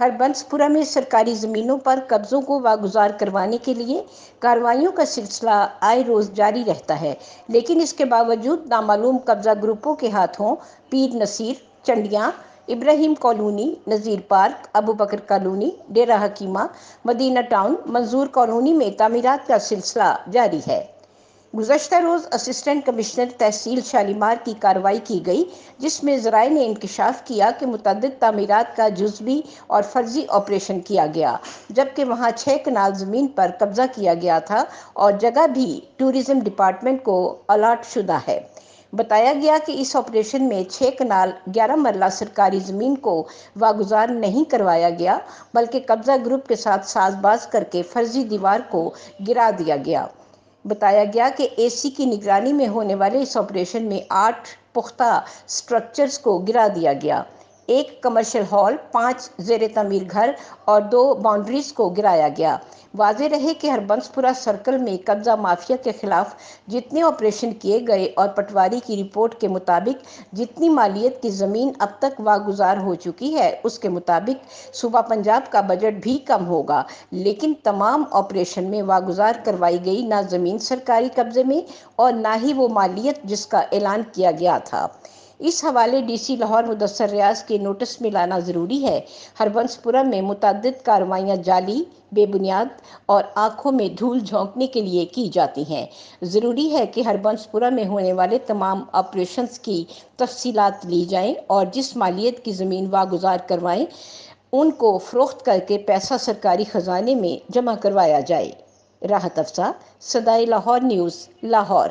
ہربنسپورہ میں سرکاری زمینوں پر قبضوں کو واگزار کروانے کے لیے کارروائیوں کا سلسلہ آئے روز جاری رہتا ہے، لیکن اس کے باوجود نامعلوم قبضہ گروپوں کے ہاتھوں Pir Naseer, Chandian, Ibrahim colony, Nazir park, Abubakar colony, Dera Hakima, Madina town, Manzoor colony میں تعمیرات کا سلسلہ جاری ہے۔ گزشتہ روز اسسٹنٹ کمشنر تحصیل شالیمار کی کارروائی کی گئی، جس میں ذرائع نے انکشاف کیا کہ متعدد تعمیرات کا جزوی اور فرضی آپریشن کیا گیا، جبکہ وہاں 6 کنال زمین پر قبضہ کیا گیا تھا اور جگہ بھی ٹورزم ڈپارٹمنٹ کو الاٹ شدہ ہے۔ بتایا گیا کہ اس آپریشن میں 6 کنال 11 مرلہ سرکاری زمین کو واگزار نہیں کروایا گیا، بلکہ قبضہ گروپ کے ساتھ ساز باز کرکے فرضی دیوار کو گرا دیا گیا۔ بتایا گیا کہ اے سی کی نگرانی میں ہونے والے اس آپریشن میں 8 پختہ سٹرکچرز کو گرا دیا گیا، 1 کمرشل ہال، 5 زیر تعمیر گھر اور 2 باؤنڈریز کو گرایا گیا۔ واضح رہے کہ ہربنسپورہ سرکل میں قبضہ مافیا کے خلاف جتنے آپریشن کیے گئے اور پٹواری کی رپورٹ کے مطابق جتنی مالیت کی زمین اب تک واگزار ہو چکی ہے، اس کے مطابق صوبہ پنجاب کا بجٹ بھی کم ہوگا، لیکن تمام آپریشن میں واگزار کروائی گئی نہ زمین سرکاری قبضے میں اور نہ ہی وہ مالیت جس کا اعلان کیا گیا تھا۔ اس حوالے ڈی سی لاہور مدثر ریاض کے نوٹس میں لانا ضروری ہے۔ ہربنسپورہ میں متعدد کارروائیاں جعلی، بے بنیاد اور آنکھوں میں دھول جھونکنے کے لیے کی جاتی ہیں۔ ضروری ہے کہ ہربنسپورہ میں ہونے والے تمام آپریشنز کی تفصیلات لی جائیں اور جس مالیت کی زمین واگزار کروائیں ان کو فروخت کرکے پیسہ سرکاری خزانے میں جمع کروایا جائے۔ راحت افزا، صدائے لاہور نیوز، لاہور۔